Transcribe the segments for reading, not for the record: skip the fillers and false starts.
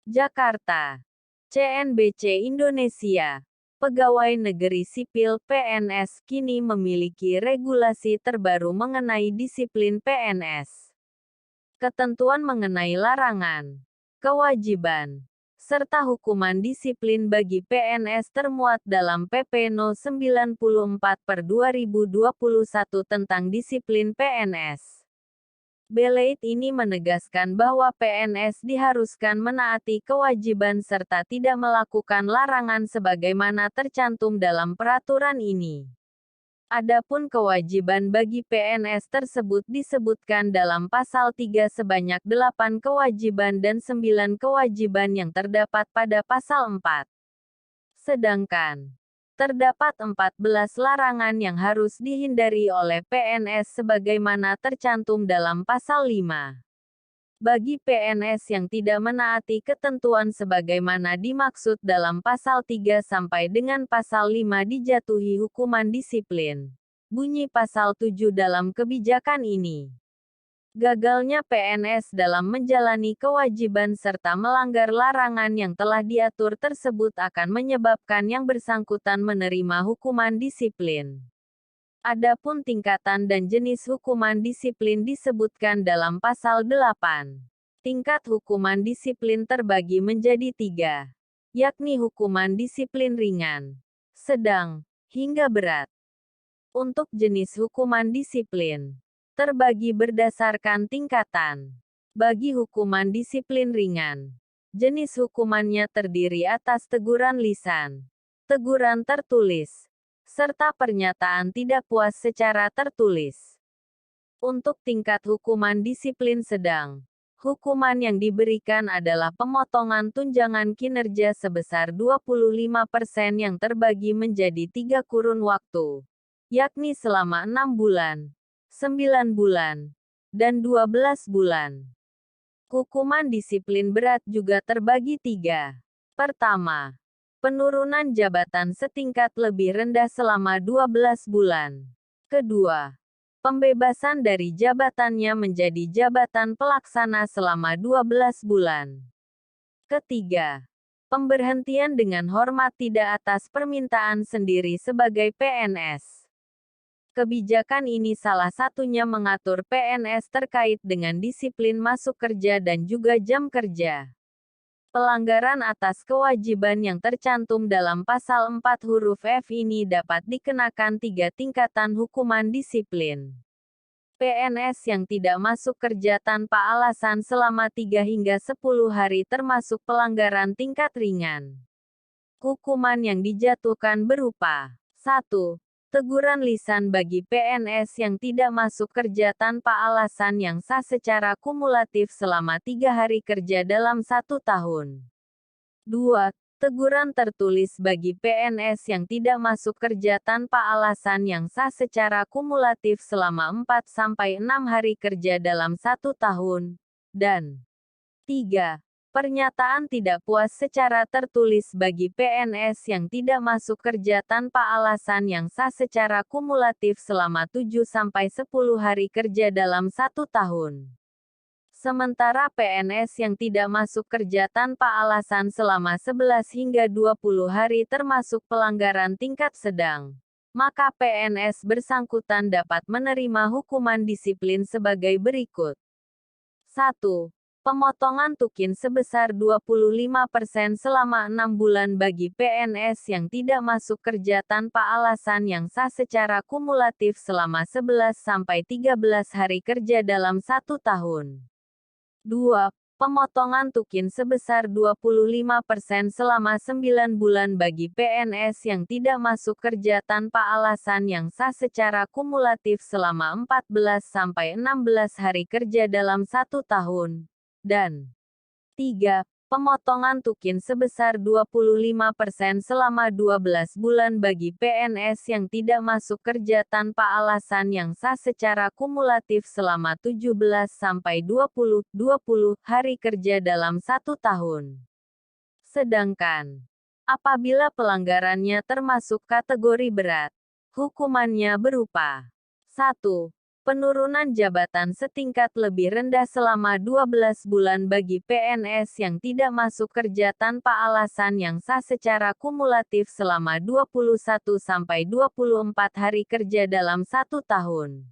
Jakarta. CNBC Indonesia. Pegawai Negeri Sipil (PNS) kini memiliki regulasi terbaru mengenai disiplin PNS. Ketentuan mengenai larangan, kewajiban, serta hukuman disiplin bagi PNS termuat dalam PP No. 94/2021 tentang disiplin PNS. Beleit ini menegaskan bahwa PNS diharuskan menaati kewajiban serta tidak melakukan larangan sebagaimana tercantum dalam peraturan ini. Adapun kewajiban bagi PNS tersebut disebutkan dalam Pasal 3 sebanyak 8 kewajiban dan 9 kewajiban yang terdapat pada Pasal 4. Sedangkan terdapat 14 larangan yang harus dihindari oleh PNS sebagaimana tercantum dalam Pasal 5. Bagi PNS yang tidak menaati ketentuan sebagaimana dimaksud dalam Pasal 3 sampai dengan Pasal 5 dijatuhi hukuman disiplin. Bunyi Pasal 7 dalam kebijakan ini. Gagalnya PNS dalam menjalani kewajiban serta melanggar larangan yang telah diatur tersebut akan menyebabkan yang bersangkutan menerima hukuman disiplin. Adapun tingkatan dan jenis hukuman disiplin disebutkan dalam Pasal 8. Tingkat hukuman disiplin terbagi menjadi 3, yakni hukuman disiplin ringan, sedang, hingga berat. Untuk jenis hukuman disiplin, terbagi berdasarkan tingkatan. Bagi hukuman disiplin ringan, jenis hukumannya terdiri atas teguran lisan, teguran tertulis, serta pernyataan tidak puas secara tertulis. Untuk tingkat hukuman disiplin sedang, hukuman yang diberikan adalah pemotongan tunjangan kinerja sebesar 25% yang terbagi menjadi 3 kurun waktu, yakni selama 6 bulan, 9 bulan, dan 12 bulan. Hukuman disiplin berat juga terbagi 3. Pertama, penurunan jabatan setingkat lebih rendah selama 12 bulan. Kedua, pembebasan dari jabatannya menjadi jabatan pelaksana selama 12 bulan. Ketiga, pemberhentian dengan hormat tidak atas permintaan sendiri sebagai PNS. Kebijakan ini salah satunya mengatur PNS terkait dengan disiplin masuk kerja dan juga jam kerja. Pelanggaran atas kewajiban yang tercantum dalam Pasal 4 huruf F ini dapat dikenakan 3 tingkatan hukuman disiplin. PNS yang tidak masuk kerja tanpa alasan selama 3 hingga 10 hari termasuk pelanggaran tingkat ringan. Hukuman yang dijatuhkan berupa 1. Teguran lisan bagi PNS yang tidak masuk kerja tanpa alasan yang sah secara kumulatif selama 3 hari kerja dalam 1 tahun. 2. Teguran tertulis bagi PNS yang tidak masuk kerja tanpa alasan yang sah secara kumulatif selama 4-6 hari kerja dalam 1 tahun. Dan 3. Pernyataan tidak puas secara tertulis bagi PNS yang tidak masuk kerja tanpa alasan yang sah secara kumulatif selama 7-10 hari kerja dalam 1 tahun. Sementara PNS yang tidak masuk kerja tanpa alasan selama 11 hingga 20 hari termasuk pelanggaran tingkat sedang, maka PNS bersangkutan dapat menerima hukuman disiplin sebagai berikut. 1. Pemotongan tukin sebesar 25% selama 6 bulan bagi PNS yang tidak masuk kerja tanpa alasan yang sah secara kumulatif selama 11-13 hari kerja dalam 1 tahun. 2. Pemotongan tukin sebesar 25% selama 9 bulan bagi PNS yang tidak masuk kerja tanpa alasan yang sah secara kumulatif selama 14-16 hari kerja dalam 1 tahun. Dan 3. Pemotongan tukin sebesar 25% selama 12 bulan bagi PNS yang tidak masuk kerja tanpa alasan yang sah secara kumulatif selama 17-20 hari kerja dalam 1 tahun. Sedangkan, apabila pelanggarannya termasuk kategori berat, hukumannya berupa 1. Penurunan jabatan setingkat lebih rendah selama 12 bulan bagi PNS yang tidak masuk kerja tanpa alasan yang sah secara kumulatif selama 21-24 hari kerja dalam 1 tahun.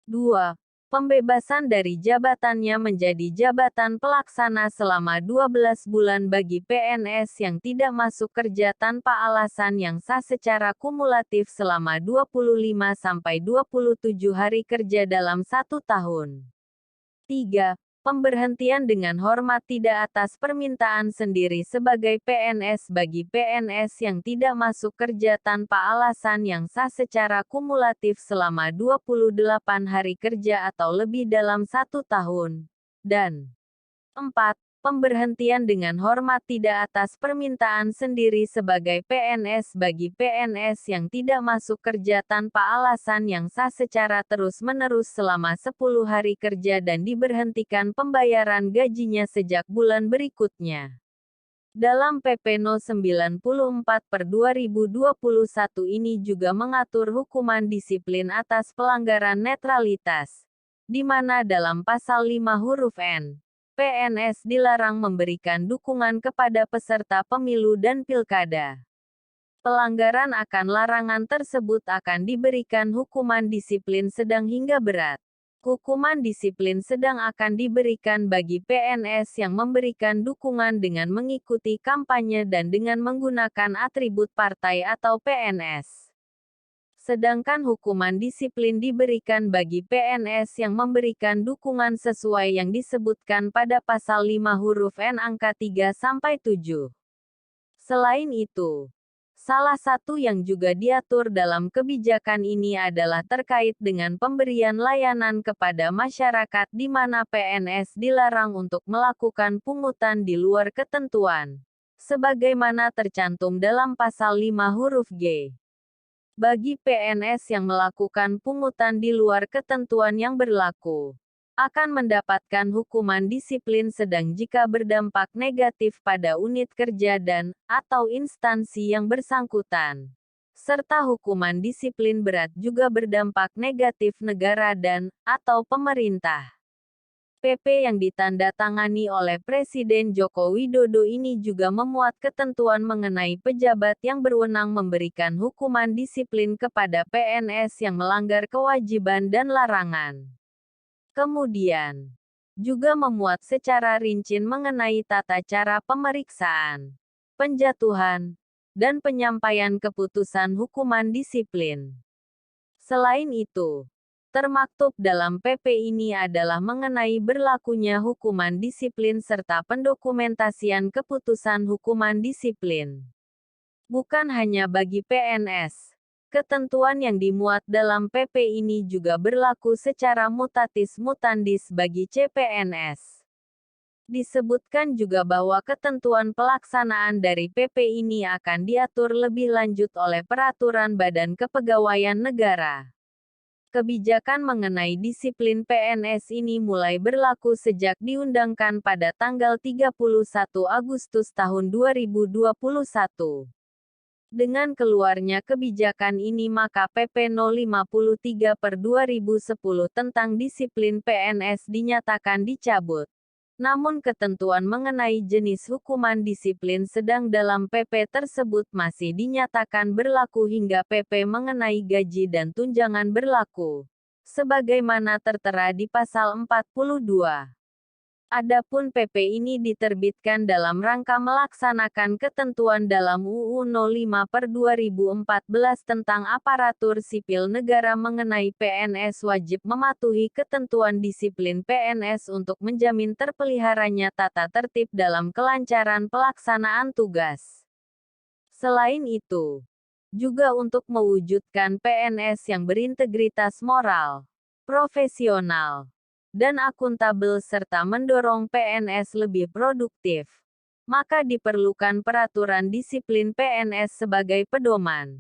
2. Pembebasan dari jabatannya menjadi jabatan pelaksana selama 12 bulan bagi PNS yang tidak masuk kerja tanpa alasan yang sah secara kumulatif selama 25-27 hari kerja dalam 1 tahun. 3. Pemberhentian dengan hormat tidak atas permintaan sendiri sebagai PNS bagi PNS yang tidak masuk kerja tanpa alasan yang sah secara kumulatif selama 28 hari kerja atau lebih dalam 1 tahun. Dan 4. Pemberhentian dengan hormat tidak atas permintaan sendiri sebagai PNS bagi PNS yang tidak masuk kerja tanpa alasan yang sah secara terus-menerus selama 10 hari kerja dan diberhentikan pembayaran gajinya sejak bulan berikutnya. Dalam PP No. 94/2021 ini juga mengatur hukuman disiplin atas pelanggaran netralitas, di mana dalam pasal 5 huruf N, PNS dilarang memberikan dukungan kepada peserta pemilu dan pilkada. Pelanggaran akan larangan tersebut akan diberikan hukuman disiplin sedang hingga berat. Hukuman disiplin sedang akan diberikan bagi PNS yang memberikan dukungan dengan mengikuti kampanye dan dengan menggunakan atribut partai atau PNS. Sedangkan hukuman disiplin diberikan bagi PNS yang memberikan dukungan sesuai yang disebutkan pada pasal 5 huruf N angka 3-7. Selain itu, salah satu yang juga diatur dalam kebijakan ini adalah terkait dengan pemberian layanan kepada masyarakat di mana PNS dilarang untuk melakukan pungutan di luar ketentuan, sebagaimana tercantum dalam pasal 5 huruf G. Bagi PNS yang melakukan pungutan di luar ketentuan yang berlaku, akan mendapatkan hukuman disiplin sedang jika berdampak negatif pada unit kerja dan/atau instansi yang bersangkutan. Serta hukuman disiplin berat juga berdampak negatif negara dan/atau pemerintah. PP yang ditandatangani oleh Presiden Joko Widodo ini juga memuat ketentuan mengenai pejabat yang berwenang memberikan hukuman disiplin kepada PNS yang melanggar kewajiban dan larangan. Kemudian, juga memuat secara rinci mengenai tata cara pemeriksaan, penjatuhan, dan penyampaian keputusan hukuman disiplin. Selain itu, termaktub dalam PP ini adalah mengenai berlakunya hukuman disiplin serta pendokumentasian keputusan hukuman disiplin. Bukan hanya bagi PNS, ketentuan yang dimuat dalam PP ini juga berlaku secara mutatis mutandis bagi CPNS. Disebutkan juga bahwa ketentuan pelaksanaan dari PP ini akan diatur lebih lanjut oleh Peraturan Badan Kepegawaian Negara. Kebijakan mengenai disiplin PNS ini mulai berlaku sejak diundangkan pada tanggal 31 Agustus tahun 2021. Dengan keluarnya kebijakan ini maka PP No. 53/2010 tentang disiplin PNS dinyatakan dicabut. Namun ketentuan mengenai jenis hukuman disiplin sedang dalam PP tersebut masih dinyatakan berlaku hingga PP mengenai gaji dan tunjangan berlaku, sebagaimana tertera di pasal 42. Adapun PP ini diterbitkan dalam rangka melaksanakan ketentuan dalam UU No. 5/2014 tentang aparatur sipil negara mengenai PNS wajib mematuhi ketentuan disiplin PNS untuk menjamin terpeliharanya tata tertib dalam kelancaran pelaksanaan tugas. Selain itu, juga untuk mewujudkan PNS yang berintegritas moral, profesional, dan akuntabel serta mendorong PNS lebih produktif, maka diperlukan peraturan disiplin PNS sebagai pedoman.